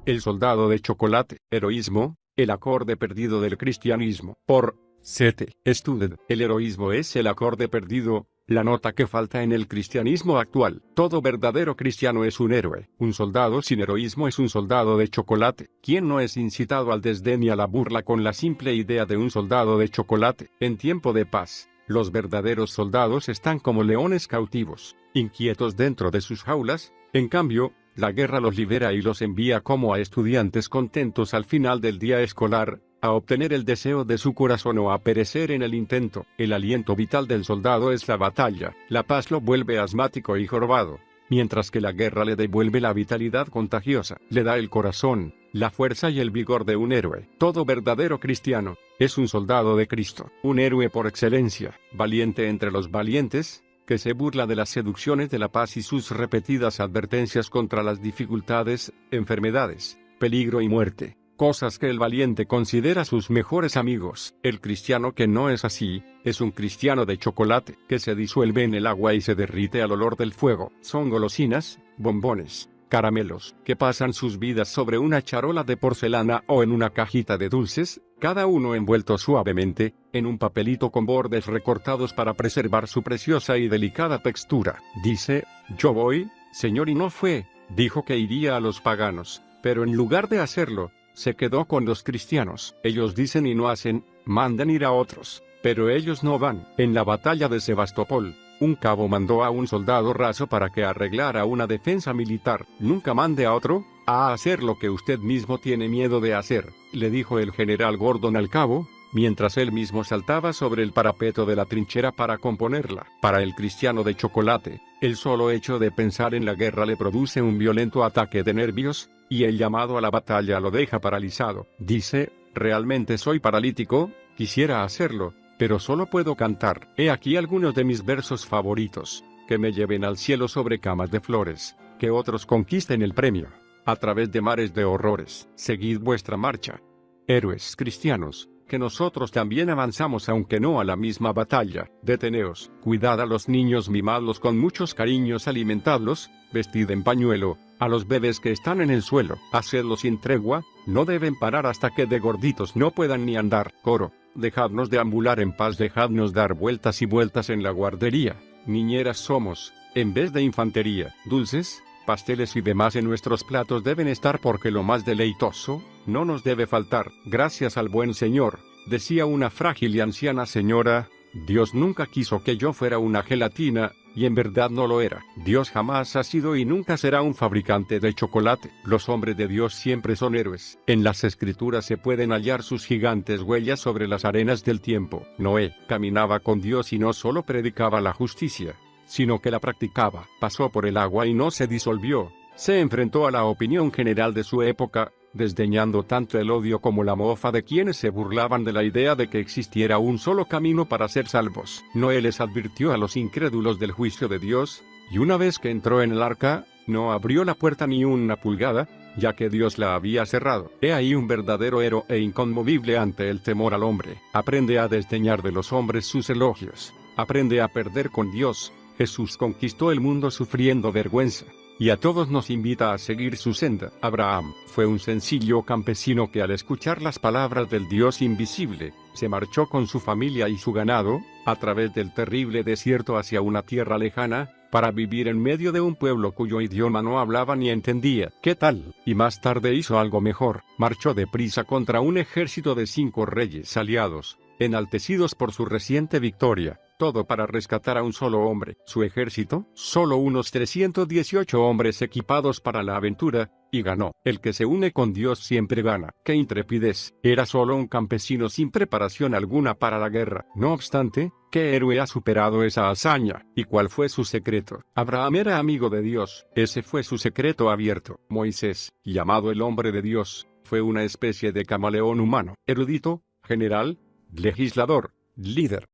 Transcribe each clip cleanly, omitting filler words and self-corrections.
El soldado de chocolate, heroísmo, el acorde perdido del cristianismo. Por C.T. Student. El heroísmo es el acorde perdido, la nota que falta en el cristianismo actual. Todo verdadero cristiano es un héroe. Un soldado sin heroísmo es un soldado de chocolate. ¿Quién no es incitado al desdén y a la burla con la simple idea de un soldado de chocolate? En tiempo de paz, los verdaderos soldados están como leones cautivos, inquietos dentro de sus jaulas. En cambio, la guerra los libera y los envía como a estudiantes contentos al final del día escolar, a obtener el deseo de su corazón o a perecer en el intento. El aliento vital del soldado es la batalla. La paz lo vuelve asmático y jorobado, mientras que la guerra le devuelve la vitalidad contagiosa. Le da el corazón, la fuerza y el vigor de un héroe. Todo verdadero cristiano es un soldado de Cristo, un héroe por excelencia, valiente entre los valientes, que se burla de las seducciones de la paz y sus repetidas advertencias contra las dificultades, enfermedades, peligro y muerte, cosas que el valiente considera sus mejores amigos. El cristiano que no es así, es un cristiano de chocolate, que se disuelve en el agua y se derrite al olor del fuego. Son golosinas, bombones, caramelos, que pasan sus vidas sobre una charola de porcelana o en una cajita de dulces, cada uno envuelto suavemente, en un papelito con bordes recortados para preservar su preciosa y delicada textura. Dice, yo voy, Señor, y no fue. Dijo que iría a los paganos, pero en lugar de hacerlo, se quedó con los cristianos. Ellos dicen y no hacen, mandan ir a otros, pero ellos no van. En la batalla de Sebastopol, un cabo mandó a un soldado raso para que arreglara una defensa militar. Nunca mande a otro a hacer lo que usted mismo tiene miedo de hacer, le dijo el general Gordon al cabo, mientras él mismo saltaba sobre el parapeto de la trinchera para componerla. Para el cristiano de chocolate, el solo hecho de pensar en la guerra le produce un violento ataque de nervios, y el llamado a la batalla lo deja paralizado. Dice, realmente soy paralítico, quisiera hacerlo, pero solo puedo cantar. He aquí algunos de mis versos favoritos, que me lleven al cielo sobre camas de flores, que otros conquisten el premio, a través de mares de horrores. Seguid vuestra marcha, héroes cristianos, que nosotros también avanzamos aunque no a la misma batalla. Deteneos, cuidad a los niños, mimadlos con muchos cariños, alimentadlos, vestid en pañuelo a los bebés que están en el suelo, hacedlo sin tregua, no deben parar hasta que de gorditos no puedan ni andar. Coro, dejadnos deambular en paz, dejadnos dar vueltas y vueltas en la guardería. Niñeras somos, en vez de infantería. Dulces, pasteles y demás en nuestros platos deben estar porque lo más deleitoso no nos debe faltar. Gracias al buen Señor, decía una frágil y anciana señora, Dios nunca quiso que yo fuera una gelatina, y en verdad no lo era. Dios jamás ha sido y nunca será un fabricante de chocolate. Los hombres de Dios siempre son héroes. En las escrituras se pueden hallar sus gigantes huellas sobre las arenas del tiempo. Noé caminaba con Dios y no solo predicaba la justicia, sino que la practicaba. Pasó por el agua y no se disolvió. Se enfrentó a la opinión general de su época, desdeñando tanto el odio como la mofa de quienes se burlaban de la idea de que existiera un solo camino para ser salvos. Noé les advirtió a los incrédulos del juicio de Dios, y una vez que entró en el arca, no abrió la puerta ni una pulgada, ya que Dios la había cerrado. He ahí un verdadero héroe e inconmovible ante el temor al hombre. Aprende a desdeñar de los hombres sus elogios. Aprende a perder con Dios. Jesús conquistó el mundo sufriendo vergüenza, y a todos nos invita a seguir su senda. Abraham fue un sencillo campesino que al escuchar las palabras del Dios invisible, se marchó con su familia y su ganado, a través del terrible desierto hacia una tierra lejana, para vivir en medio de un pueblo cuyo idioma no hablaba ni entendía. ¿Qué tal? Y más tarde hizo algo mejor. Marchó deprisa contra un ejército de 5 reyes aliados, enaltecidos por su reciente victoria. Todo para rescatar a un solo hombre. Su ejército, solo unos 318 hombres equipados para la aventura, y ganó. El que se une con Dios siempre gana. ¡Qué intrepidez! Era solo un campesino sin preparación alguna para la guerra. No obstante, ¿qué héroe ha superado esa hazaña? ¿Y cuál fue su secreto? Abraham era amigo de Dios. Ese fue su secreto abierto. Moisés, llamado el hombre de Dios, fue una especie de camaleón humano. Erudito, general, legislador, líder,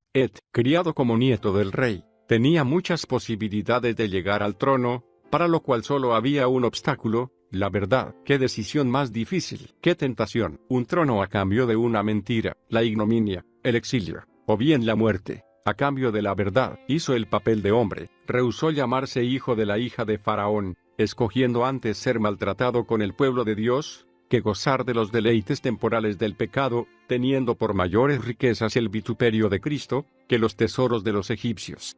criado como nieto del rey, tenía muchas posibilidades de llegar al trono, para lo cual solo había un obstáculo, la verdad. ¡Qué decisión más difícil! ¡Qué tentación! Un trono a cambio de una mentira, la ignominia, el exilio, o bien la muerte, a cambio de la verdad. Hizo el papel de hombre, rehusó llamarse hijo de la hija de Faraón, escogiendo antes ser maltratado con el pueblo de Dios, que gozar de los deleites temporales del pecado, teniendo por mayores riquezas el vituperio de Cristo, que los tesoros de los egipcios.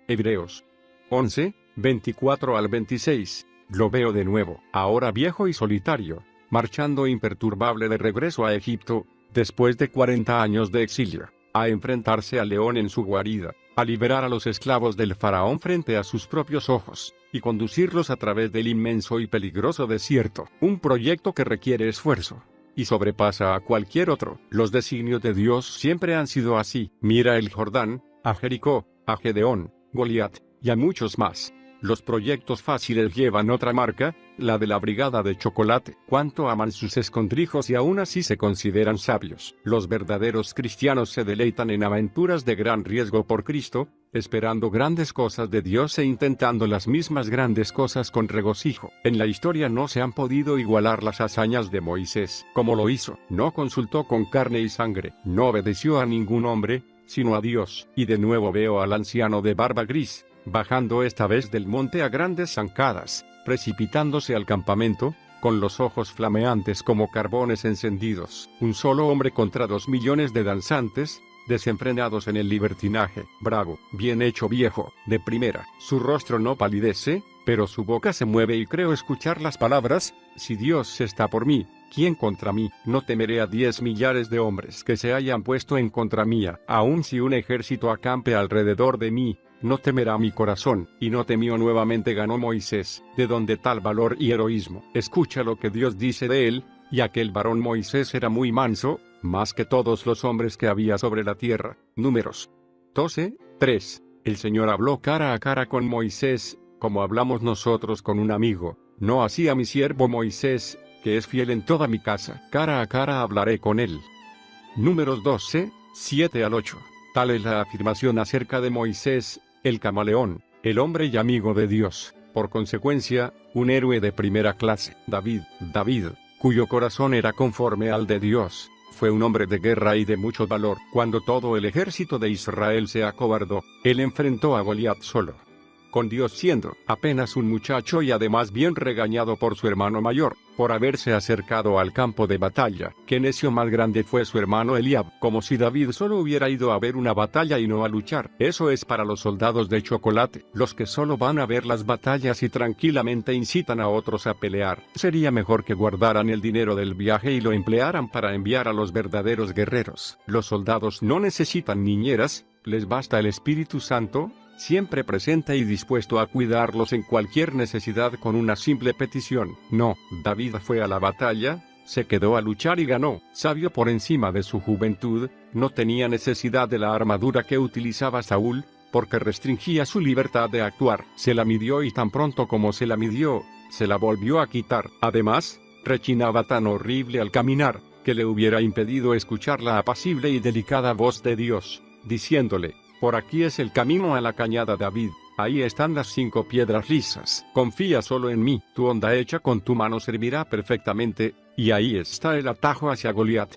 Hebreos 11, 24 al 26. Lo veo de nuevo, ahora viejo y solitario, marchando imperturbable de regreso a Egipto, después de 40 años de exilio, a enfrentarse al león en su guarida, a liberar a los esclavos del faraón frente a sus propios ojos, y conducirlos a través del inmenso y peligroso desierto, un proyecto que requiere esfuerzo, y sobrepasa a cualquier otro. Los designios de Dios siempre han sido así. Mira el Jordán, a Jericó, a Gedeón, Goliat, y a muchos más. Los proyectos fáciles llevan otra marca, la de la brigada de chocolate. Cuánto aman sus escondrijos y aún así se consideran sabios. Los verdaderos cristianos se deleitan en aventuras de gran riesgo por Cristo, esperando grandes cosas de Dios e intentando las mismas grandes cosas con regocijo. En la historia no se han podido igualar las hazañas de Moisés. Como lo hizo, no consultó con carne y sangre, no obedeció a ningún hombre, sino a Dios. Y de nuevo veo al anciano de barba gris, bajando esta vez del monte a grandes zancadas, precipitándose al campamento, con los ojos flameantes como carbones encendidos. Un solo hombre contra 2 millones de danzantes, desenfrenados en el libertinaje. Bravo, bien hecho viejo, de primera. Su rostro no palidece, pero su boca se mueve y creo escuchar las palabras: si Dios está por mí, ¿quién contra mí? No temeré a 10 millares de hombres que se hayan puesto en contra mía. Aun si un ejército acampe alrededor de mí, no temerá mi corazón. Y no temió nuevamente ganó Moisés. ¿De dónde tal valor y heroísmo? Escucha lo que Dios dice de él: y aquel varón Moisés era muy manso, más que todos los hombres que había sobre la tierra. Números 12, 3. El Señor habló cara a cara con Moisés, como hablamos nosotros con un amigo. No así a mi siervo Moisés, que es fiel en toda mi casa. Cara a cara hablaré con él. Números 12, 7 al 8. Tal es la afirmación acerca de Moisés, el camaleón, el hombre y amigo de Dios. Por consecuencia, un héroe de primera clase. David, cuyo corazón era conforme al de Dios, fue un hombre de guerra y de mucho valor. Cuando todo el ejército de Israel se acobardó, él enfrentó a Goliat solo, con Dios siendo apenas un muchacho y además bien regañado por su hermano mayor, por haberse acercado al campo de batalla. Qué necio más grande fue su hermano Eliab, como si David solo hubiera ido a ver una batalla y no a luchar. Eso es para los soldados de chocolate, los que solo van a ver las batallas y tranquilamente incitan a otros a pelear. Sería mejor que guardaran el dinero del viaje y lo emplearan para enviar a los verdaderos guerreros. Los soldados no necesitan niñeras, les basta el Espíritu Santo, siempre presente y dispuesto a cuidarlos en cualquier necesidad con una simple petición. No, David fue a la batalla, se quedó a luchar y ganó. Sabio por encima de su juventud, no tenía necesidad de la armadura que utilizaba Saúl, porque restringía su libertad de actuar. Se la midió y tan pronto como se la midió, se la volvió a quitar. Además, rechinaba tan horrible al caminar, que le hubiera impedido escuchar la apacible y delicada voz de Dios, diciéndole: por aquí es el camino a la cañada David, ahí están las 5 piedras lisas. Confía solo en mí, tu honda hecha con tu mano servirá perfectamente, y ahí está el atajo hacia Goliat.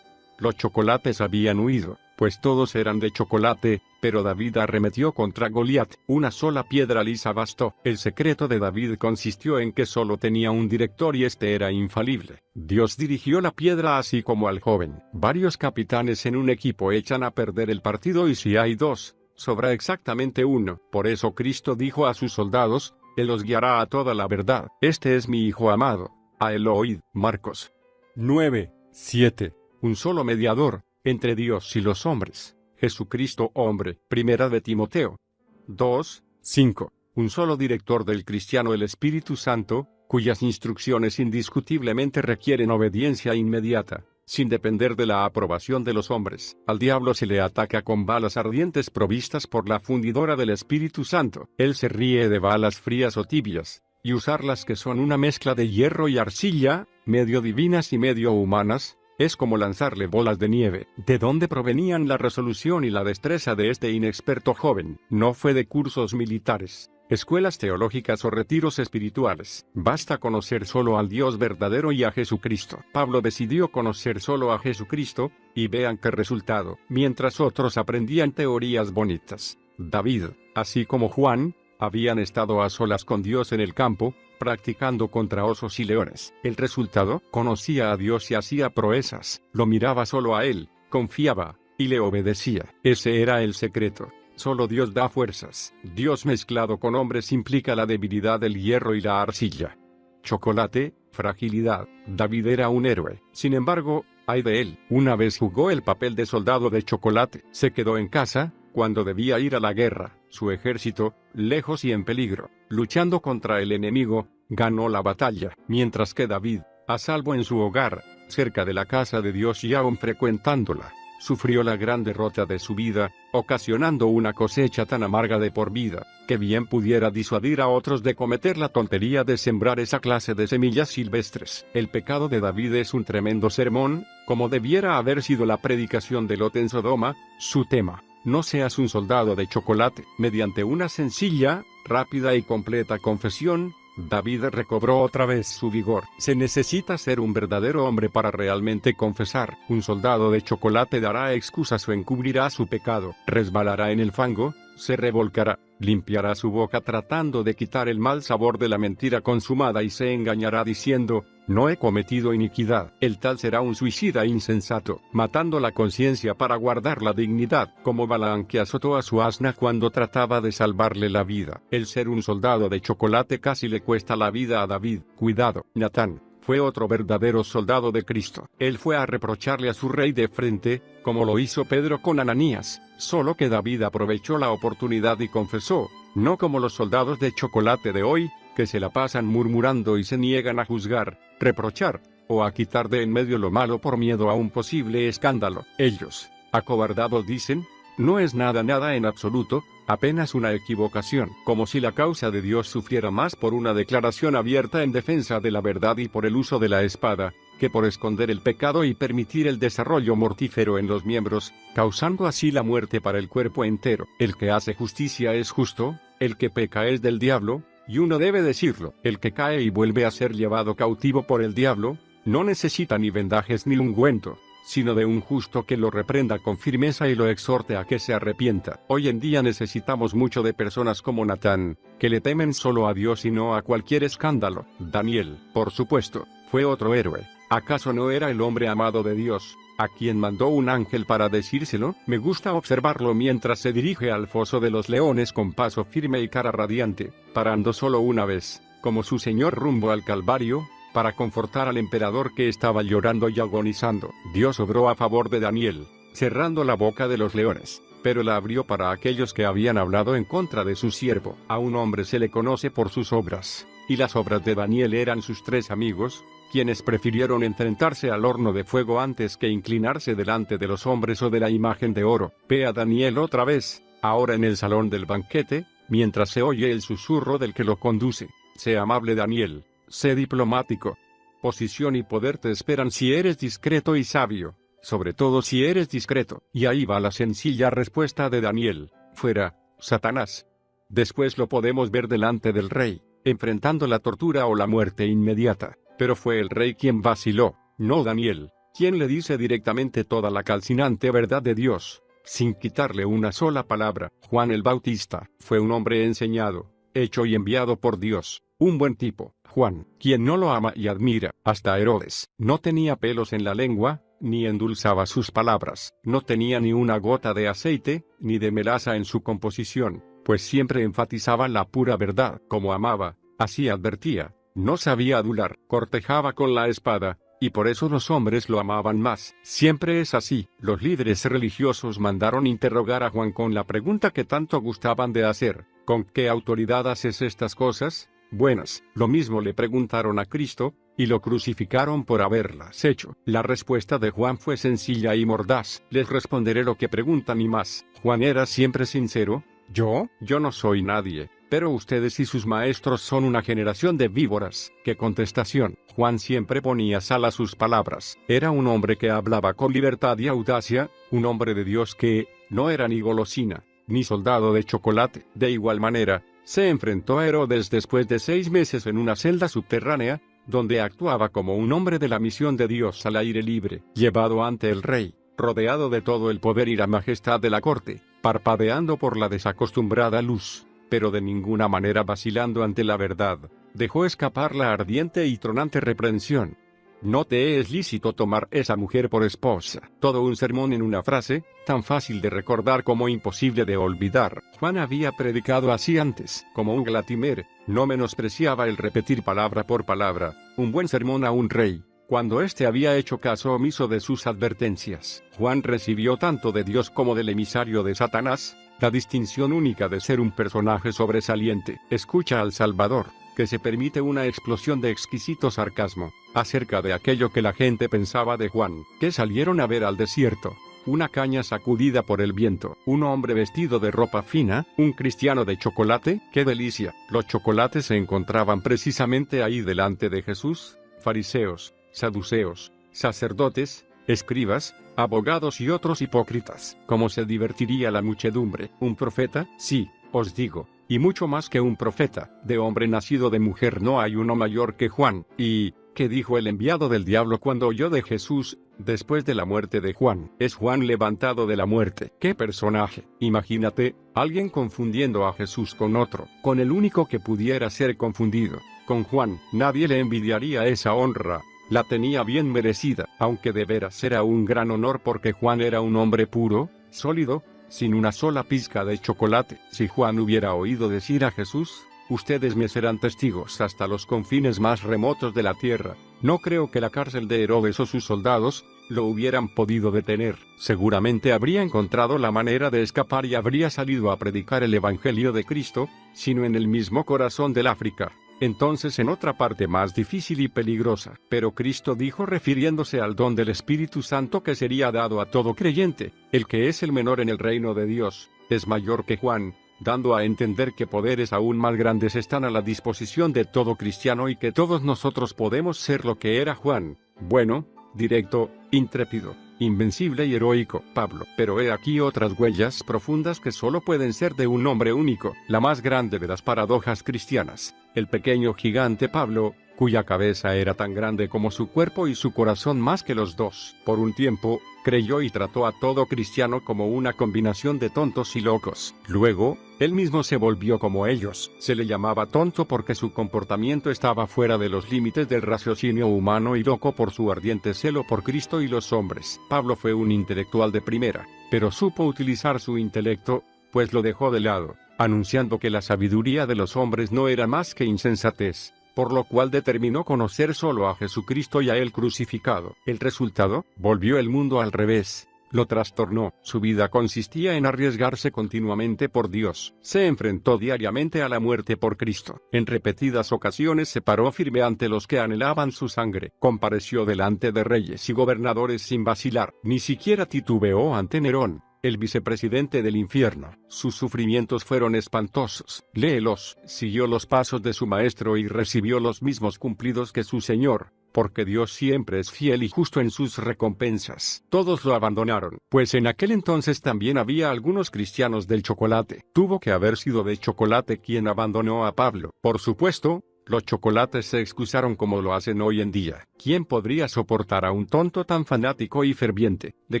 Los chocolates habían huido, pues todos eran de chocolate, pero David arremetió contra Goliat. Una sola piedra lisa bastó. El secreto de David consistió en que solo tenía un director y este era infalible. Dios dirigió la piedra así como al joven. Varios capitanes en un equipo echan a perder el partido y si hay 2, sobra exactamente uno. Por eso Cristo dijo a sus soldados: Él os guiará a toda la verdad. Este es mi Hijo amado, a él oíd. Marcos 9, 7. Un solo mediador entre Dios y los hombres, Jesucristo hombre. Primera de Timoteo 2, 5. Un solo director del cristiano, el Espíritu Santo, cuyas instrucciones indiscutiblemente requieren obediencia inmediata, sin depender de la aprobación de los hombres. Al diablo se le ataca con balas ardientes provistas por la fundidora del Espíritu Santo. Él se ríe de balas frías o tibias, y usarlas que son una mezcla de hierro y arcilla, medio divinas y medio humanas, es como lanzarle bolas de nieve. ¿De dónde provenían la resolución y la destreza de este inexperto joven? No fue de cursos militares, escuelas teológicas o retiros espirituales. Basta conocer solo al Dios verdadero y a Jesucristo. Pablo decidió conocer solo a Jesucristo, y vean qué resultado. Mientras otros aprendían teorías bonitas, David, así como Juan, habían estado a solas con Dios en el campo, practicando contra osos y leones. El resultado: conocía a Dios y hacía proezas, lo miraba solo a Él, confiaba, y le obedecía. Ese era el secreto. Solo Dios da fuerzas. Dios mezclado con hombres implica la debilidad del hierro y la arcilla. Chocolate, fragilidad. David era un héroe. Sin embargo, ay de él. Una vez jugó el papel de soldado de chocolate. Se quedó en casa, cuando debía ir a la guerra. Su ejército, lejos y en peligro, luchando contra el enemigo, ganó la batalla. Mientras que David, a salvo en su hogar, cerca de la casa de Dios y aún frecuentándola, sufrió la gran derrota de su vida, ocasionando una cosecha tan amarga de por vida, que bien pudiera disuadir a otros de cometer la tontería de sembrar esa clase de semillas silvestres. El pecado de David es un tremendo sermón, como debiera haber sido la predicación de Lot en Sodoma. Su tema: no seas un soldado de chocolate. Mediante una sencilla, rápida y completa confesión, David recobró otra vez su vigor. Se necesita ser un verdadero hombre para realmente confesar. Un soldado de chocolate dará excusas o encubrirá su pecado, resbalará en el fango, se revolcará, limpiará su boca tratando de quitar el mal sabor de la mentira consumada y se engañará diciendo: no he cometido iniquidad. El tal será un suicida insensato, matando la conciencia para guardar la dignidad, como Balaam que azotó a su asna cuando trataba de salvarle la vida. El ser un soldado de chocolate casi le cuesta la vida a David. Cuidado. Natán fue otro verdadero soldado de Cristo. Él fue a reprocharle a su rey de frente, como lo hizo Pedro con Ananías, solo que David aprovechó la oportunidad y confesó, no como los soldados de chocolate de hoy, que se la pasan murmurando y se niegan a juzgar, reprochar, o a quitar de en medio lo malo por miedo a un posible escándalo. Ellos, acobardados, dicen: no es nada en absoluto, apenas una equivocación, como si la causa de Dios sufriera más por una declaración abierta en defensa de la verdad y por el uso de la espada, que por esconder el pecado y permitir el desarrollo mortífero en los miembros, causando así la muerte para el cuerpo entero. El que hace justicia es justo, el que peca es del diablo, y uno debe decirlo. El que cae y vuelve a ser llevado cautivo por el diablo, no necesita ni vendajes ni ungüento, sino de un justo que lo reprenda con firmeza y lo exhorte a que se arrepienta. Hoy en día necesitamos mucho de personas como Natán, que le temen solo a Dios y no a cualquier escándalo. Daniel, por supuesto, fue otro héroe. ¿Acaso no era el hombre amado de Dios, a quien mandó un ángel para decírselo? Me gusta observarlo mientras se dirige al foso de los leones con paso firme y cara radiante, parando solo una vez, como su señor rumbo al Calvario, para confortar al emperador que estaba llorando y agonizando. Dios obró a favor de Daniel, cerrando la boca de los leones, pero la abrió para aquellos que habían hablado en contra de su siervo. A un hombre se le conoce por sus obras, y las obras de Daniel eran sus 3 amigos, quienes prefirieron enfrentarse al horno de fuego antes que inclinarse delante de los hombres o de la imagen de oro. Ve a Daniel otra vez, ahora en el salón del banquete, mientras se oye el susurro del que lo conduce. Sé amable, Daniel, sé diplomático. Posición y poder te esperan si eres discreto y sabio, sobre todo si eres discreto. Y ahí va la sencilla respuesta de Daniel: fuera, Satanás. Después lo podemos ver delante del rey, enfrentando la tortura o la muerte inmediata. Pero fue el rey quien vaciló, no Daniel, quien le dice directamente toda la calcinante verdad de Dios, sin quitarle una sola palabra. Juan el Bautista fue un hombre enseñado, hecho y enviado por Dios, un buen tipo. Juan, quien no lo ama y admira. Hasta Herodes, no tenía pelos en la lengua, ni endulzaba sus palabras. No tenía ni una gota de aceite, ni de melaza en su composición, pues siempre enfatizaba la pura verdad. Como amaba, así advertía. No sabía adular, cortejaba con la espada, y por eso los hombres lo amaban más. Siempre es así. Los líderes religiosos mandaron interrogar a Juan con la pregunta que tanto gustaban de hacer: ¿con qué autoridad haces estas cosas buenas? Lo mismo le preguntaron a Cristo, y lo crucificaron por haberlas hecho. La respuesta de Juan fue sencilla y mordaz: les responderé lo que preguntan y más. Juan era siempre sincero: yo no soy nadie, pero ustedes y sus maestros son una generación de víboras. ¡Qué contestación! Juan siempre ponía sal a sus palabras. Era un hombre que hablaba con libertad y audacia, un hombre de Dios que no era ni golosina, ni soldado de chocolate. De igual manera, se enfrentó a Herodes después de 6 meses en una celda subterránea, donde actuaba como un hombre de la misión de Dios al aire libre, llevado ante el rey, rodeado de todo el poder y la majestad de la corte, parpadeando por la desacostumbrada luz. pero de ninguna manera vacilando ante la verdad, dejó escapar la ardiente y tronante reprensión. No te es lícito tomar esa mujer por esposa. Todo un sermón en una frase, tan fácil de recordar como imposible de olvidar. Juan había predicado así antes, como un glatimer, no menospreciaba el repetir palabra por palabra, un buen sermón a un rey, cuando éste había hecho caso omiso de sus advertencias. Juan recibió tanto de Dios como del emisario de Satanás, la distinción única de ser un personaje sobresaliente. Escucha al Salvador, que se permite una explosión de exquisito sarcasmo, acerca de aquello que la gente pensaba de Juan, que salieron a ver al desierto. Una caña sacudida por el viento, un hombre vestido de ropa fina, un cristiano de chocolate, ¡qué delicia! Los chocolates se encontraban precisamente ahí delante de Jesús. Fariseos, saduceos, sacerdotes, escribas, abogados y otros hipócritas. ¿Cómo se divertiría la muchedumbre? ¿Un profeta? Sí, os digo, y mucho más que un profeta. De hombre nacido de mujer no hay uno mayor que Juan. ¿Y qué dijo el enviado del diablo cuando oyó de Jesús, después de la muerte de Juan? Es Juan levantado de la muerte. ¡Qué personaje! Imagínate, alguien confundiendo a Jesús con otro, con el único que pudiera ser confundido, con Juan. Nadie le envidiaría esa honra. La tenía bien merecida, aunque de veras era un gran honor porque Juan era un hombre puro, sólido, sin una sola pizca de chocolate. Si Juan hubiera oído decir a Jesús, ustedes me serán testigos hasta los confines más remotos de la tierra, no creo que la cárcel de Herodes o sus soldados lo hubieran podido detener. Seguramente habría encontrado la manera de escapar y habría salido a predicar el Evangelio de Cristo, sino en el mismo corazón del África, entonces en otra parte más difícil y peligrosa. Pero Cristo dijo, refiriéndose al don del Espíritu Santo que sería dado a todo creyente, el que es el menor en el reino de Dios, es mayor que Juan, dando a entender que poderes aún más grandes están a la disposición de todo cristiano y que todos nosotros podemos ser lo que era Juan, bueno, directo, intrépido, invencible y heroico, Pablo. Pero he aquí otras huellas profundas que solo pueden ser de un hombre único, la más grande de las paradojas cristianas, el pequeño gigante Pablo, cuya cabeza era tan grande como su cuerpo y su corazón más que los dos. Por un tiempo, creyó y trató a todo cristiano como una combinación de tontos y locos. Luego, él mismo se volvió como ellos. Se le llamaba tonto porque su comportamiento estaba fuera de los límites del raciocinio humano y loco por su ardiente celo por Cristo y los hombres. Pablo fue un intelectual de primera, pero supo utilizar su intelecto, pues lo dejó de lado, anunciando que la sabiduría de los hombres no era más que insensatez, por lo cual determinó conocer solo a Jesucristo y a Él crucificado. El resultado, volvió el mundo al revés, lo trastornó. Su vida consistía en arriesgarse continuamente por Dios. Se enfrentó diariamente a la muerte por Cristo. En repetidas ocasiones se paró firme ante los que anhelaban su sangre. Compareció delante de reyes y gobernadores sin vacilar. Ni siquiera titubeó ante Nerón, el vicepresidente del infierno. Sus sufrimientos fueron espantosos. Léelos. Siguió los pasos de su maestro y recibió los mismos cumplidos que su Señor, porque Dios siempre es fiel y justo en sus recompensas. Todos lo abandonaron, pues en aquel entonces también había algunos cristianos del chocolate. Tuvo que haber sido de chocolate quien abandonó a Pablo. Por supuesto, los chocolates se excusaron como lo hacen hoy en día. ¿Quién podría soportar a un tonto tan fanático y ferviente, de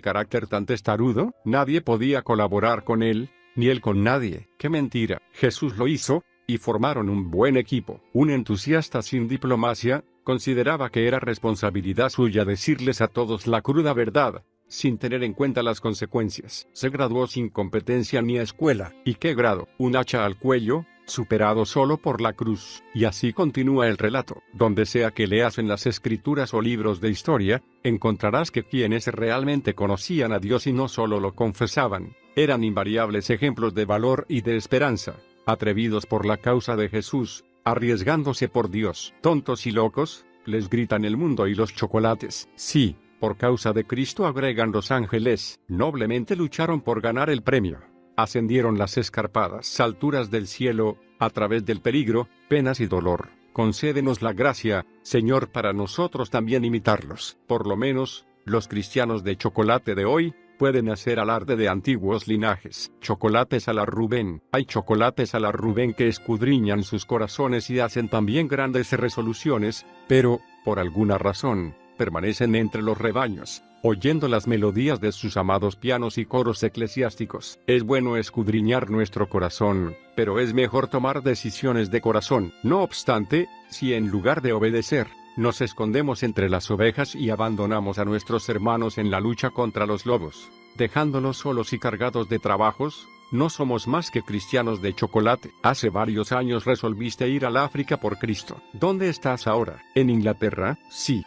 carácter tan testarudo? Nadie podía colaborar con él, ni él con nadie. ¡Qué mentira! Jesús lo hizo, y formaron un buen equipo. Un entusiasta sin diplomacia, consideraba que era responsabilidad suya decirles a todos la cruda verdad, sin tener en cuenta las consecuencias. Se graduó sin competencia ni escuela. ¿Y qué grado? Un hacha al cuello, superado solo por la cruz. Y así continúa el relato. Donde sea que leas en las escrituras o libros de historia, encontrarás que quienes realmente conocían a Dios y no solo lo confesaban, eran invariables ejemplos de valor y de esperanza, atrevidos por la causa de Jesús, arriesgándose por Dios. Tontos y locos, les gritan el mundo y los chocolates. Sí, por causa de Cristo, agregan los ángeles, noblemente lucharon por ganar el premio. Ascendieron las escarpadas alturas del cielo, a través del peligro, penas y dolor. Concédenos la gracia, Señor, para nosotros también imitarlos. Por lo menos, los cristianos de chocolate de hoy pueden hacer alarde de antiguos linajes. Chocolates a la Rubén. Hay chocolates a la Rubén que escudriñan sus corazones y hacen también grandes resoluciones, pero, por alguna razón, permanecen entre los rebaños. oyendo las melodías de sus amados pianos y coros eclesiásticos. Es bueno escudriñar nuestro corazón, pero es mejor tomar decisiones de corazón. No obstante, si en lugar de obedecer, nos escondemos entre las ovejas y abandonamos a nuestros hermanos en la lucha contra los lobos, dejándolos solos y cargados de trabajos, no somos más que cristianos de chocolate. Hace varios años resolviste ir al África por Cristo. ¿Dónde estás ahora? ¿En Inglaterra? Sí,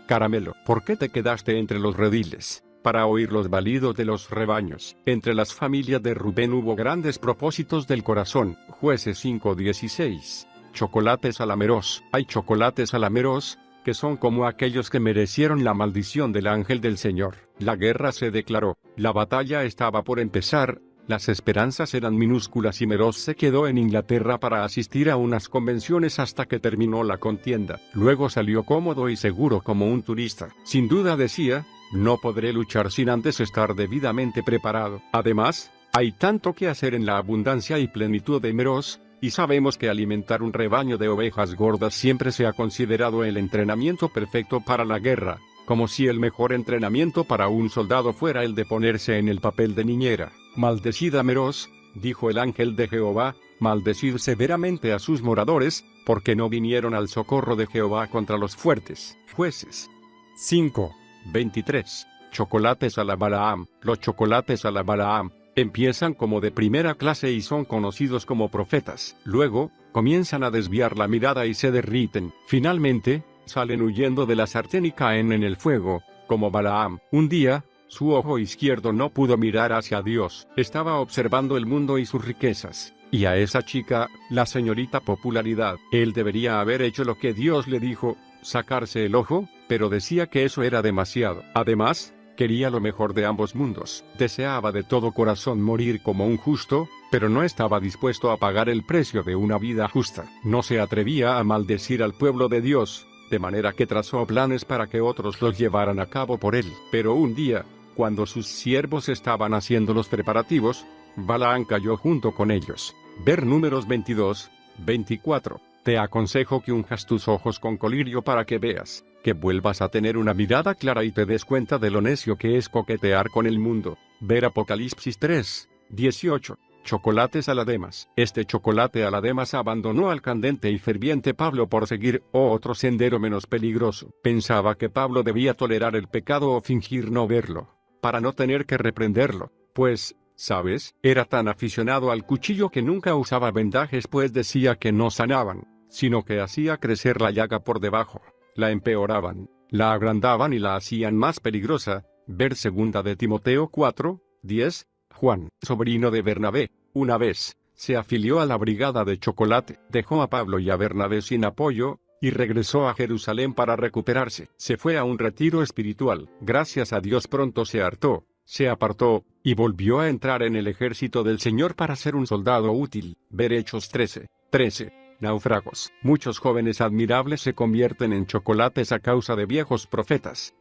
caramelo. ¿Por qué te quedaste entre los rediles? Para oír los balidos de los rebaños. Entre las familias de Rubén hubo grandes propósitos del corazón. Jueces 5:16. Chocolates alameros. Hay chocolates alameros, que son como aquellos que merecieron la maldición del ángel del Señor. La guerra se declaró. La batalla estaba por empezar. Las esperanzas eran minúsculas y Meroz se quedó en Inglaterra para asistir a unas convenciones hasta que terminó la contienda. Luego salió cómodo y seguro como un turista. Sin duda decía, no podré luchar sin antes estar debidamente preparado. Además, hay tanto que hacer en la abundancia y plenitud de Meroz, y sabemos que alimentar un rebaño de ovejas gordas siempre se ha considerado el entrenamiento perfecto para la guerra, como si el mejor entrenamiento para un soldado fuera el de ponerse en el papel de niñera. Maldecid a Meroz, dijo el ángel de Jehová, maldecid severamente a sus moradores, porque no vinieron al socorro de Jehová contra los fuertes. Jueces 5:23. Chocolates a la Balaam. Los chocolates a la Balaam empiezan como de primera clase y son conocidos como profetas. Luego, comienzan a desviar la mirada y se derriten. Finalmente, salen huyendo de la sartén y caen en el fuego, como Balaam. Un día, su ojo izquierdo no pudo mirar hacia Dios. Estaba observando el mundo y sus riquezas. Y a esa chica, la señorita popularidad, él debería haber hecho lo que Dios le dijo, sacarse el ojo, pero decía que eso era demasiado. Además, quería lo mejor de ambos mundos. Deseaba de todo corazón morir como un justo, pero no estaba dispuesto a pagar el precio de una vida justa. No se atrevía a maldecir al pueblo de Dios, de manera que trazó planes para que otros los llevaran a cabo por él. Pero un día, cuando sus siervos estaban haciendo los preparativos, Balaam cayó junto con ellos. Ver Números 22:24. Te aconsejo que unjas tus ojos con colirio para que veas, que vuelvas a tener una mirada clara y te des cuenta de lo necio que es coquetear con el mundo. Ver Apocalipsis 3:18. Chocolates a la Demas. Este chocolate a la Demas abandonó al candente y ferviente Pablo por seguir otro sendero menos peligroso. Pensaba que Pablo debía tolerar el pecado o fingir no verlo, para no tener que reprenderlo, pues, ¿sabes? Era tan aficionado al cuchillo que nunca usaba vendajes, pues decía que no sanaban, sino que hacía crecer la llaga por debajo, la empeoraban, la agrandaban y la hacían más peligrosa. Ver 2 de Timoteo 4:10. Juan, sobrino de Bernabé, una vez, se afilió a la brigada de chocolate, dejó a Pablo y a Bernabé sin apoyo, y regresó a Jerusalén para recuperarse. Se fue a un retiro espiritual. Gracias a Dios pronto se hartó, se apartó, y volvió a entrar en el ejército del Señor para ser un soldado útil. Ver Hechos 13:13. Náufragos. Muchos jóvenes admirables se convierten en chocolates a causa de viejos profetas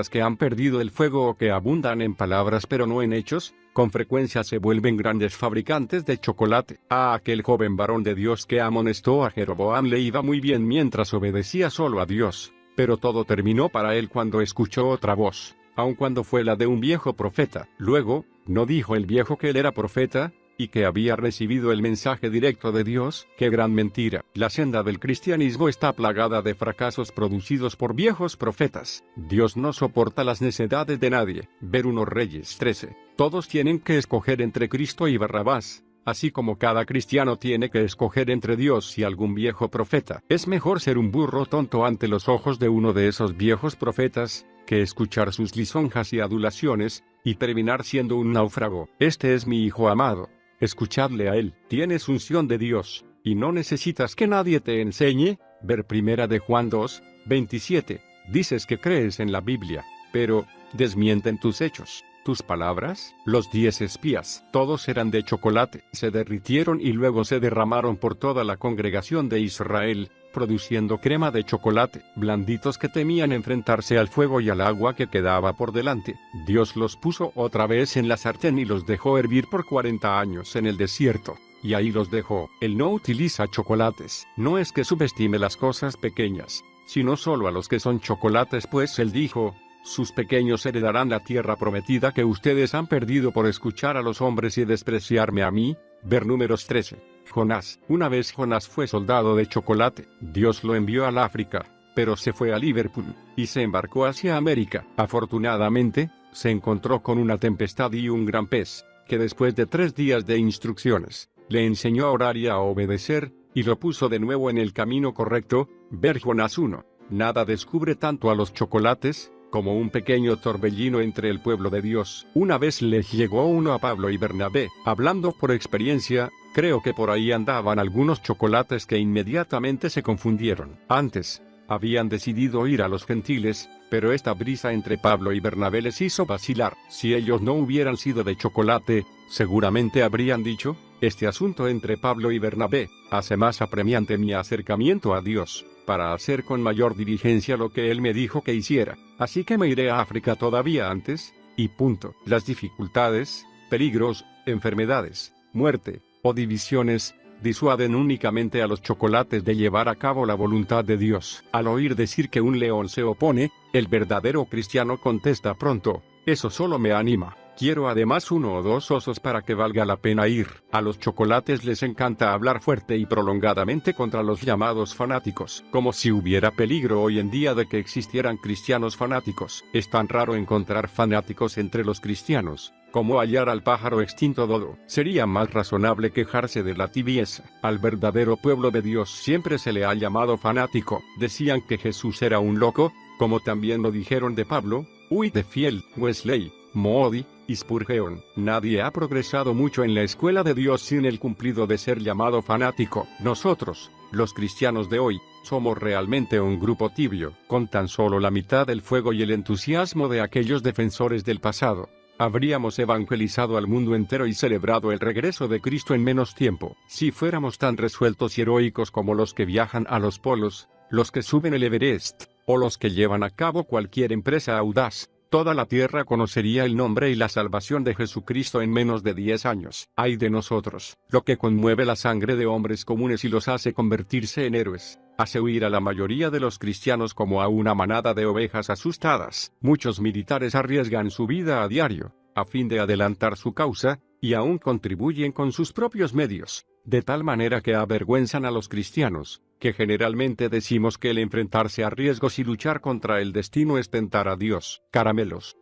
que han perdido el fuego o que abundan en palabras pero no en hechos, con frecuencia se vuelven grandes fabricantes de chocolate. A aquel joven varón de Dios que amonestó a Jeroboam le iba muy bien mientras obedecía solo a Dios, pero todo terminó para él cuando escuchó otra voz, aun cuando fue la de un viejo profeta. Luego, ¿no dijo el viejo que él era profeta? Y que había recibido el mensaje directo de Dios. ¡Qué gran mentira! La senda del cristianismo está plagada de fracasos producidos por viejos profetas. Dios no soporta las necedades de nadie. Ver 1 Reyes 13. Todos tienen que escoger entre Cristo y Barrabás, así como cada cristiano tiene que escoger entre Dios y algún viejo profeta. Es mejor ser un burro tonto ante los ojos de uno de esos viejos profetas, que escuchar sus lisonjas y adulaciones, y terminar siendo un náufrago. Este es mi hijo amado. Escuchadle a él. Tienes unción de Dios, y no necesitas que nadie te enseñe. Ver 1 de Juan 2:27. Dices que crees en la Biblia, pero desmienten tus hechos. ¿Tus palabras? Los 10 espías, todos eran de chocolate, se derritieron y luego se derramaron por toda la congregación de Israel, produciendo crema de chocolate, blanditos que temían enfrentarse al fuego y al agua que quedaba por delante. Dios los puso otra vez en la sartén y los dejó hervir por 40 años en el desierto, y ahí los dejó. Él no utiliza chocolates. No es que subestime las cosas pequeñas, sino solo a los que son chocolates, pues él dijo, sus pequeños heredarán la tierra prometida que ustedes han perdido por escuchar a los hombres y despreciarme a mí. Ver Números 13. Jonás. Una vez Jonás fue soldado de chocolate. Dios lo envió al África, pero se fue a Liverpool, y se embarcó hacia América. Afortunadamente, se encontró con una tempestad y un gran pez, que después de 3 días de instrucciones, le enseñó a orar y a obedecer, y lo puso de nuevo en el camino correcto. Ver Jonás 1. Nada descubre tanto a los chocolates como un pequeño torbellino entre el pueblo de Dios. Una vez les llegó uno a Pablo y Bernabé. Hablando por experiencia, creo que por ahí andaban algunos chocolates que inmediatamente se confundieron. Antes, habían decidido ir a los gentiles, pero esta brisa entre Pablo y Bernabé les hizo vacilar. Si ellos no hubieran sido de chocolate, seguramente habrían dicho: este asunto entre Pablo y Bernabé hace más apremiante mi acercamiento a Dios, para hacer con mayor diligencia lo que Él me dijo que hiciera. Así que me iré a África todavía antes, y punto. Las dificultades, peligros, enfermedades, muerte, o divisiones, disuaden únicamente a los chocolates de llevar a cabo la voluntad de Dios. Al oír decir que un león se opone, el verdadero cristiano contesta pronto: eso solo me anima. Quiero además 1 o 2 osos para que valga la pena ir. A los chocolates les encanta hablar fuerte y prolongadamente contra los llamados fanáticos, como si hubiera peligro hoy en día de que existieran cristianos fanáticos. Es tan raro encontrar fanáticos entre los cristianos como hallar al pájaro extinto dodo. Sería más razonable quejarse de la tibieza. Al verdadero pueblo de Dios siempre se le ha llamado fanático. Decían que Jesús era un loco, como también lo dijeron de Pablo, Whitefield, Wesley, Moody y Spurgeon. Nadie ha progresado mucho en la escuela de Dios sin el cumplido de ser llamado fanático. Nosotros, los cristianos de hoy, somos realmente un grupo tibio, con tan solo la mitad del fuego y el entusiasmo de aquellos defensores del pasado. Habríamos evangelizado al mundo entero y celebrado el regreso de Cristo en menos tiempo, si fuéramos tan resueltos y heroicos como los que viajan a los polos, los que suben el Everest, o los que llevan a cabo cualquier empresa audaz. Toda la tierra conocería el nombre y la salvación de Jesucristo en menos de 10 años. Ay de nosotros, lo que conmueve la sangre de hombres comunes y los hace convertirse en héroes, hace huir a la mayoría de los cristianos como a una manada de ovejas asustadas. Muchos militares arriesgan su vida a diario, a fin de adelantar su causa, y aún contribuyen con sus propios medios, de tal manera que avergüenzan a los cristianos, que generalmente decimos que el enfrentarse a riesgos y luchar contra el destino es tentar a Dios. Caramelos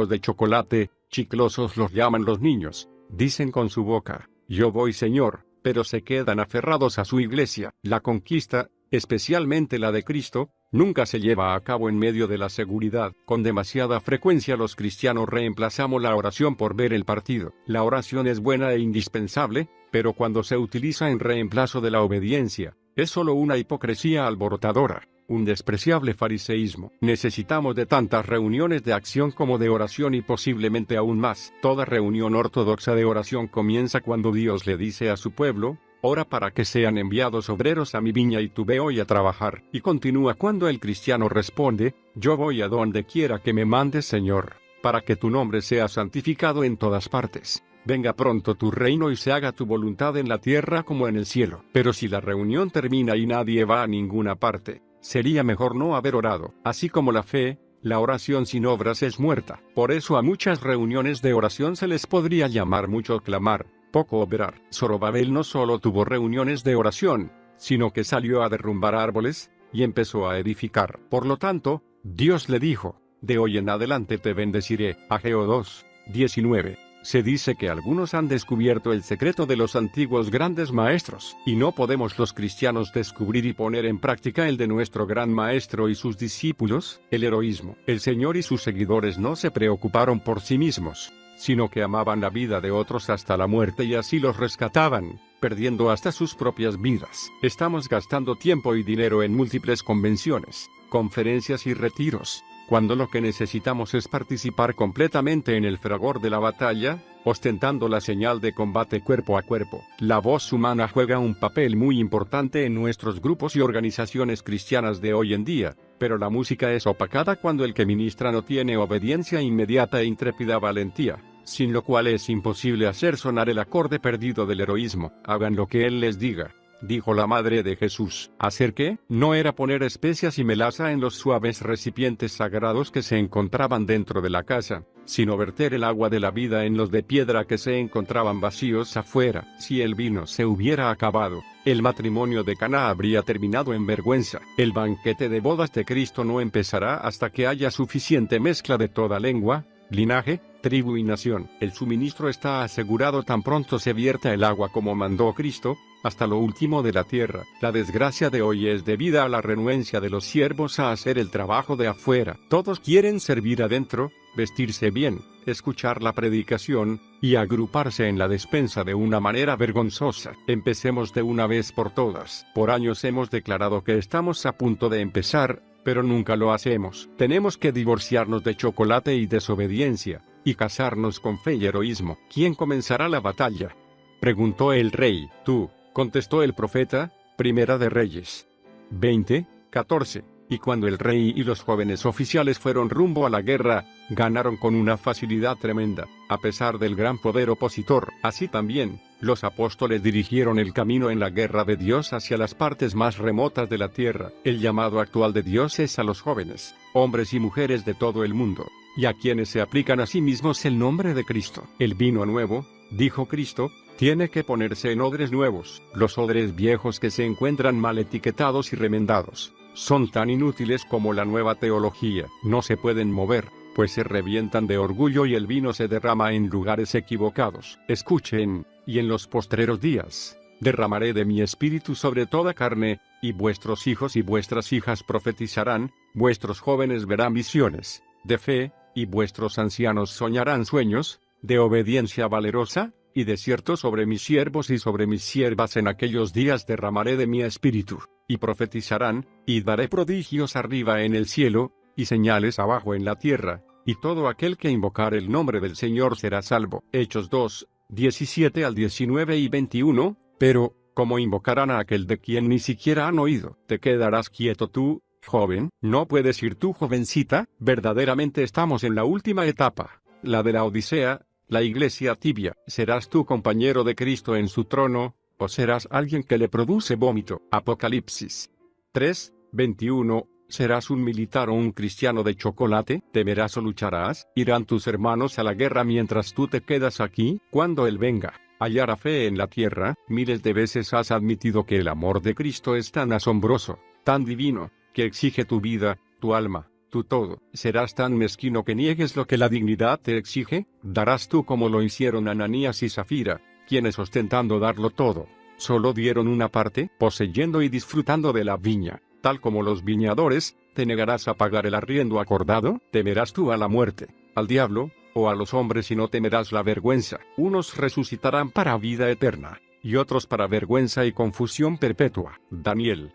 de chocolate, chiclosos los llaman los niños. Dicen con su boca: yo voy, Señor, pero se quedan aferrados a su iglesia. La conquista, especialmente la de Cristo, nunca se lleva a cabo en medio de la seguridad. Con demasiada frecuencia los cristianos reemplazamos la oración por ver el partido. La oración es buena e indispensable, pero cuando se utiliza en reemplazo de la obediencia, es solo una hipocresía alborotadora, un despreciable fariseísmo. Necesitamos de tantas reuniones de acción como de oración y posiblemente aún más. Toda reunión ortodoxa de oración comienza cuando Dios le dice a su pueblo: ora para que sean enviados obreros a mi viña y tú ve hoy a trabajar. Y continúa cuando el cristiano responde: yo voy a donde quiera que me mandes, Señor, para que tu nombre sea santificado en todas partes. Venga pronto tu reino y se haga tu voluntad en la tierra como en el cielo. Pero si la reunión termina y nadie va a ninguna parte, sería mejor no haber orado. Así como la fe, la oración sin obras es muerta. Por eso a muchas reuniones de oración se les podría llamar mucho clamar, poco operar. Zorobabel no solo tuvo reuniones de oración, sino que salió a derrumbar árboles, y empezó a edificar. Por lo tanto, Dios le dijo: de hoy en adelante te bendeciré. Ageo 2:19. Se dice que algunos han descubierto el secreto de los antiguos grandes maestros, y no podemos los cristianos descubrir y poner en práctica el de nuestro gran maestro y sus discípulos, el heroísmo. El Señor y sus seguidores no se preocuparon por sí mismos, sino que amaban la vida de otros hasta la muerte y así los rescataban, perdiendo hasta sus propias vidas. Estamos gastando tiempo y dinero en múltiples convenciones, conferencias y retiros, cuando lo que necesitamos es participar completamente en el fragor de la batalla, ostentando la señal de combate cuerpo a cuerpo. La voz humana juega un papel muy importante en nuestros grupos y organizaciones cristianas de hoy en día, pero la música es opacada cuando el que ministra no tiene obediencia inmediata e intrépida valentía, sin lo cual es imposible hacer sonar el acorde perdido del heroísmo. Hagan lo que Él les diga. dijo la madre de Jesús. ¿Hacer qué? No era poner especias y melaza en los suaves recipientes sagrados que se encontraban dentro de la casa, sino verter el agua de la vida en los de piedra que se encontraban vacíos afuera. Si el vino se hubiera acabado, el matrimonio de Caná habría terminado en vergüenza. El banquete de bodas de Cristo no empezará hasta que haya suficiente mezcla de toda lengua, linaje, tribu y nación. El suministro está asegurado tan pronto se vierta el agua como mandó Cristo, hasta lo último de la tierra. La desgracia de hoy es debida a la renuencia de los siervos a hacer el trabajo de afuera. Todos quieren servir adentro, vestirse bien, escuchar la predicación, y agruparse en la despensa de una manera vergonzosa. Empecemos de una vez por todas. Por años hemos declarado que estamos a punto de empezar, pero nunca lo hacemos. Tenemos que divorciarnos de chocolate y desobediencia, y casarnos con fe y heroísmo. ¿Quién comenzará la batalla?, preguntó el rey. Tú, contestó el profeta. Primera de Reyes 20:14. Y cuando el rey y los jóvenes oficiales fueron rumbo a la guerra, ganaron con una facilidad tremenda, a pesar del gran poder opositor. Así también, los apóstoles dirigieron el camino en la guerra de Dios hacia las partes más remotas de la tierra. El llamado actual de Dios es a los jóvenes, hombres y mujeres de todo el mundo, y a quienes se aplican a sí mismos el nombre de Cristo. El vino nuevo, dijo Cristo, tiene que ponerse en odres nuevos. Los odres viejos que se encuentran mal etiquetados y remendados son tan inútiles como la nueva teología. No se pueden mover, pues se revientan de orgullo y el vino se derrama en lugares equivocados. Escuchen, y en los postreros días, derramaré de mi espíritu sobre toda carne, y vuestros hijos y vuestras hijas profetizarán, vuestros jóvenes verán visiones de fe, y vuestros ancianos soñarán sueños de obediencia valerosa, y de cierto sobre mis siervos y sobre mis siervas en aquellos días derramaré de mi espíritu, y profetizarán, y daré prodigios arriba en el cielo, y señales abajo en la tierra, y todo aquel que invocar el nombre del Señor será salvo. Hechos 2:17 al 19 y 21. Pero, ¿cómo invocarán a aquel de quien ni siquiera han oído? ¿Te quedarás quieto tú, joven? ¿No puedes ir tú, jovencita? Verdaderamente estamos en la última etapa, la de la Odisea, la iglesia tibia. ¿Serás tú compañero de Cristo en su trono, o serás alguien que le produce vómito? Apocalipsis 3:21. ¿Serás un militar o un cristiano de chocolate? ¿Temerás o lucharás? ¿Irán tus hermanos a la guerra mientras tú te quedas aquí? Cuando Él venga, hallará fe en la tierra. Miles de veces has admitido que el amor de Cristo es tan asombroso, tan divino, que exige tu vida, tu alma, tu todo. ¿Serás tan mezquino que niegues lo que la dignidad te exige? ¿Darás tú como lo hicieron Ananías y Zafira, quienes ostentando darlo todo, solo dieron una parte? Poseyendo y disfrutando de la viña, tal como los viñadores, ¿te negarás a pagar el arriendo acordado? ¿Temerás tú a la muerte, al diablo, o a los hombres y no temerás la vergüenza? Unos resucitarán para vida eterna, y otros para vergüenza y confusión perpetua. Daniel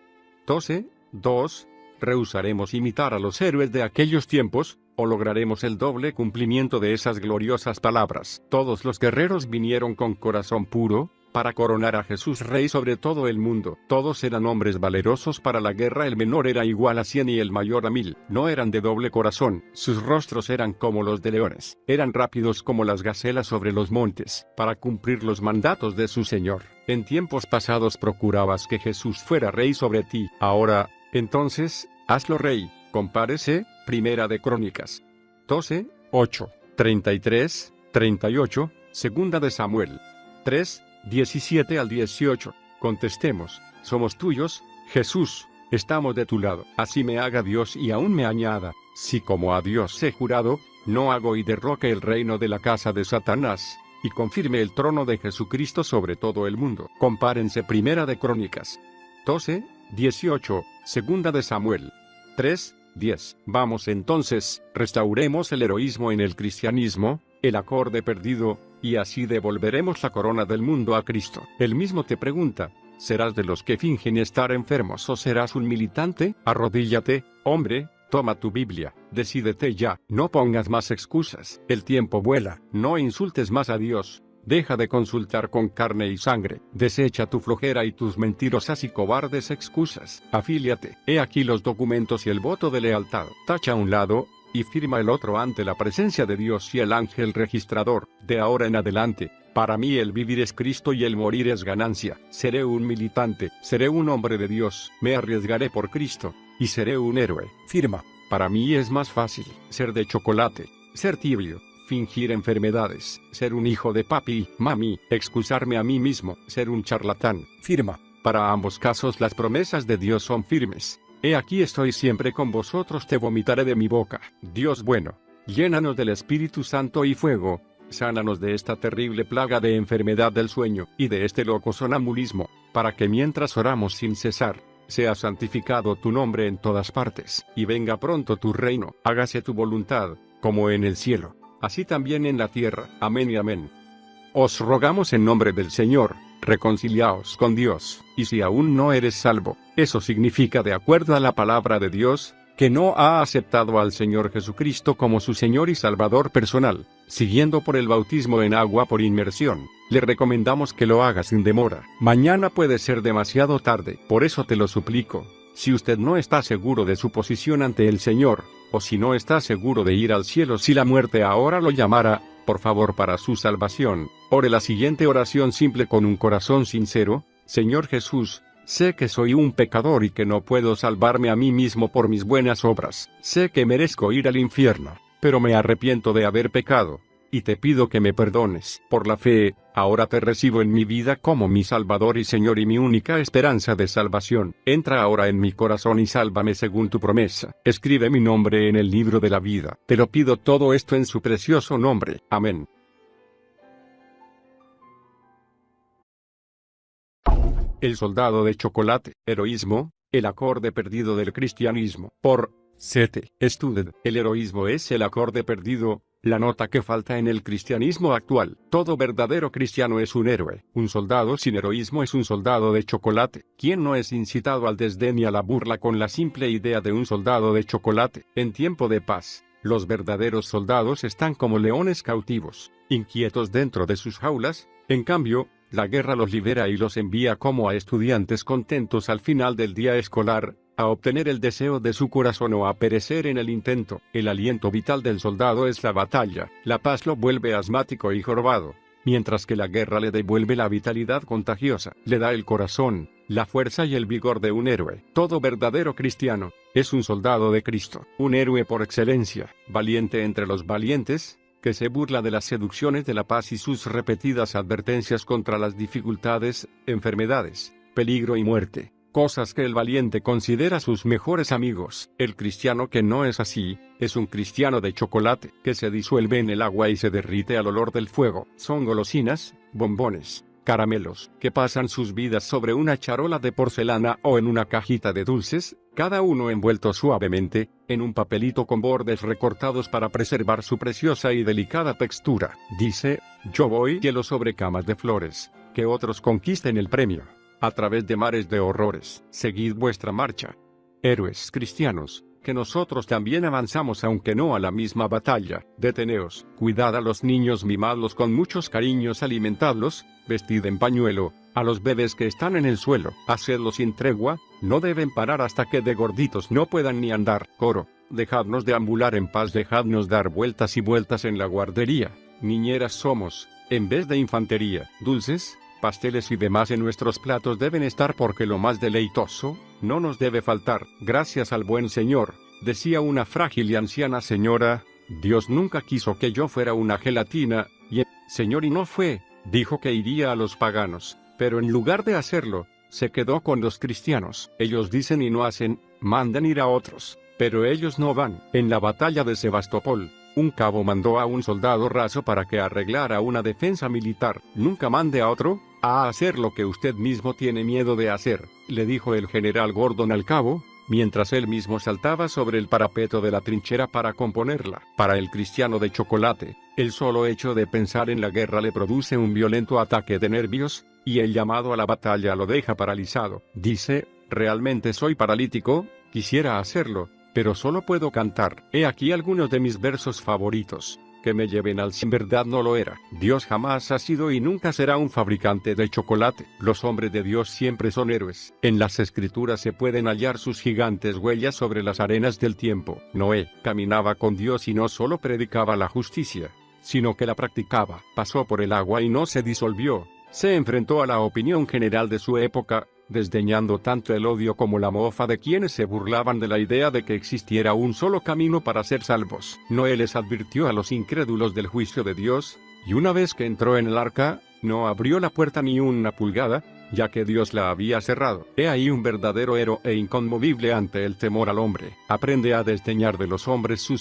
12:2. ¿Rehusaremos imitar a los héroes de aquellos tiempos, o lograremos el doble cumplimiento de esas gloriosas palabras? Todos los guerreros vinieron con corazón puro, para coronar a Jesús rey sobre todo el mundo. Todos eran hombres valerosos para la guerra. El menor era igual a 100 y el mayor a 1000. No eran de doble corazón. Sus rostros eran como los de leones. Eran rápidos como las gacelas sobre los montes, para cumplir los mandatos de su Señor. En tiempos pasados procurabas que Jesús fuera rey sobre ti. Ahora, entonces, hazlo rey. Compárese, Primera de Crónicas 12:8, 33, 38, Segunda de Samuel 3:17 al 18. Contestemos, somos tuyos, Jesús, estamos de tu lado. Así me haga Dios y aún me añada, si como a Dios he jurado, no hago y derroque el reino de la casa de Satanás, y confirme el trono de Jesucristo sobre todo el mundo. Compárense Primera de Crónicas 12:18, Segunda de Samuel 3:10. Vamos entonces, restauremos el heroísmo en el cristianismo, el acorde perdido, y así devolveremos la corona del mundo a Cristo. Él mismo te pregunta, ¿serás de los que fingen estar enfermos o serás un militante? Arrodíllate, hombre, toma tu Biblia, decídete ya, no pongas más excusas. El tiempo vuela, no insultes más a Dios. Deja de consultar con carne y sangre. Desecha tu flojera y tus mentirosas y cobardes excusas. Afíliate. He aquí los documentos y el voto de lealtad. Tacha a un lado, y firma el otro ante la presencia de Dios y el ángel registrador. De ahora en adelante, Para mí el vivir es Cristo y el morir es ganancia. Seré un militante, seré un hombre de Dios, me arriesgaré por Cristo, y seré un héroe. Firma. Para mí es más fácil ser de chocolate, ser tibio, fingir enfermedades, ser un hijo de papi, mami, excusarme a mí mismo, ser un charlatán. Firma. Para ambos casos las promesas de Dios son firmes. He aquí estoy siempre con vosotros, te vomitaré de mi boca. Dios bueno, llénanos del Espíritu Santo y fuego, sánanos de esta terrible plaga de enfermedad del sueño, y de este loco sonambulismo, para que mientras oramos sin cesar, sea santificado tu nombre en todas partes, y venga pronto tu reino, hágase tu voluntad, como en el cielo, así también en la tierra. Amén y amén. Os rogamos en nombre del Señor, reconciliaos con Dios, y si aún no eres salvo, eso significa, de acuerdo a la palabra de Dios, que no ha aceptado al Señor Jesucristo como su Señor y Salvador personal, siguiendo por el bautismo en agua por inmersión. Le recomendamos que lo haga sin demora. Mañana puede ser demasiado tarde, por eso te lo suplico. Si usted no está seguro de su posición ante el Señor, o si no está seguro de ir al cielo si la muerte ahora lo llamara, por favor, para su salvación, ore la siguiente oración simple con un corazón sincero. Señor Jesús, sé que soy un pecador y que no puedo salvarme a mí mismo por mis buenas obras. Sé que merezco ir al infierno, pero me arrepiento de haber pecado, y te pido que me perdones. Por la fe, ahora te recibo en mi vida como mi Salvador y Señor y mi única esperanza de salvación. Entra ahora en mi corazón y sálvame según tu promesa. Escribe mi nombre en el libro de la vida. Te lo pido todo esto en su precioso nombre. Amén. El soldado de chocolate, heroísmo, el acorde perdido del cristianismo. Por C.T. Studdert. El heroísmo es el acorde perdido, la nota que falta en el cristianismo actual. Todo verdadero cristiano es un héroe. Un soldado sin heroísmo es un soldado de chocolate. ¿Quién no es incitado al desdén y a la burla con la simple idea de un soldado de chocolate? En tiempo de paz, los verdaderos soldados están como leones cautivos, inquietos dentro de sus jaulas. En cambio, la guerra los libera y los envía como a estudiantes contentos al final del día escolar, a obtener el deseo de su corazón o a perecer en el intento. El aliento vital del soldado es la batalla. La paz lo vuelve asmático y jorobado, mientras que la guerra le devuelve la vitalidad contagiosa. Le da el corazón, la fuerza y el vigor de un héroe. Todo verdadero cristiano es un soldado de Cristo, un héroe por excelencia, valiente entre los valientes, que se burla de las seducciones de la paz y sus repetidas advertencias contra las dificultades, enfermedades, peligro y muerte, cosas que el valiente considera sus mejores amigos. El cristiano que no es así, es un cristiano de chocolate, que se disuelve en el agua y se derrite al olor del fuego. Son golosinas, bombones, caramelos, que pasan sus vidas sobre una charola de porcelana o en una cajita de dulces, cada uno envuelto suavemente, en un papelito con bordes recortados para preservar su preciosa y delicada textura. Dice, yo voy hielo sobre camas de flores, que otros conquisten el premio, a través de mares de horrores. Seguid vuestra marcha, héroes cristianos, que nosotros también avanzamos aunque no a la misma batalla. Deteneos, cuidad a los niños, mimadlos con muchos cariños, alimentadlos, vestid en pañuelo a los bebés que están en el suelo, hacedlo sin tregua, no deben parar hasta que de gorditos no puedan ni andar. Coro, dejadnos deambular en paz, dejadnos dar vueltas y vueltas en la guardería. Niñeras somos, en vez de infantería. Dulces, pasteles y demás en nuestros platos deben estar porque lo más deleitoso no nos debe faltar. Gracias al buen Señor, decía una frágil y anciana señora, Dios nunca quiso que yo fuera una gelatina, y el Señor y no fue, dijo que iría a los paganos, pero en lugar de hacerlo, se quedó con los cristianos. Ellos dicen y no hacen, mandan ir a otros, pero ellos no van. En la batalla de Sebastopol, un cabo mandó a un soldado raso para que arreglara una defensa militar. Nunca mande a otro a hacer lo que usted mismo tiene miedo de hacer, le dijo el general Gordon al cabo, mientras él mismo saltaba sobre el parapeto de la trinchera para componerla. Para el cristiano de chocolate, el solo hecho de pensar en la guerra le produce un violento ataque de nervios, y el llamado a la batalla lo deja paralizado. Dice, realmente soy paralítico, quisiera hacerlo, pero solo puedo cantar. He aquí algunos de mis versos favoritos, que me lleven al cielo. En verdad no lo era. Dios jamás ha sido y nunca será un fabricante de chocolate. Los hombres de Dios siempre son héroes. En las escrituras se pueden hallar sus gigantes huellas sobre las arenas del tiempo. Noé caminaba con Dios y no solo predicaba la justicia, sino que la practicaba. Pasó por el agua y no se disolvió. Se enfrentó a la opinión general de su época, desdeñando tanto el odio como la mofa de quienes se burlaban de la idea de que existiera un solo camino para ser salvos. Noé les advirtió a los incrédulos del juicio de Dios, y una vez que entró en el arca, no abrió la puerta ni una pulgada, ya que Dios la había cerrado. He ahí un verdadero héroe e inconmovible ante el temor al hombre. Aprende a desdeñar de los hombres sus